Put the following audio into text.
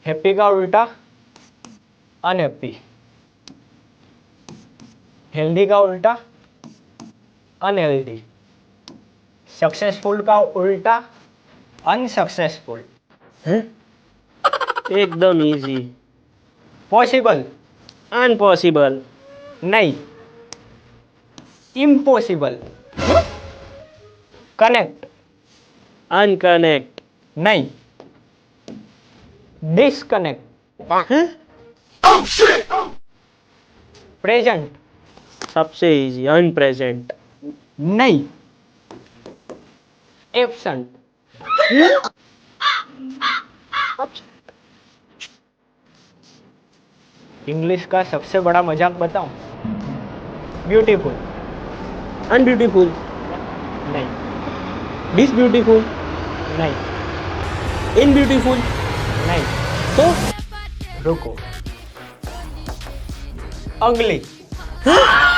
Happy का उल्टा unhappy, healthy का उल्टा अनहेल्दी, सक्सेसफुल का उल्टा अनसक्सेसफुल, हैं? एकदम इजी। Possible impossible. नहीं, इम्पॉसिबल, कनेक्ट अनकनेक्ट। नहीं, डिस्कनेक्ट, हैं? प्रेजेंट सबसे इजी अनप्रेजेंट। नहीं, एब्सेंट, इंग्लिश का सबसे बड़ा मजाक बताऊं? ब्यूटीफुल अनब्यूटीफुल। नहीं, डिसब्यूटीफुल। नहीं, इनब्यूटीफुल। नहीं, तो रुको, अगली, हैं?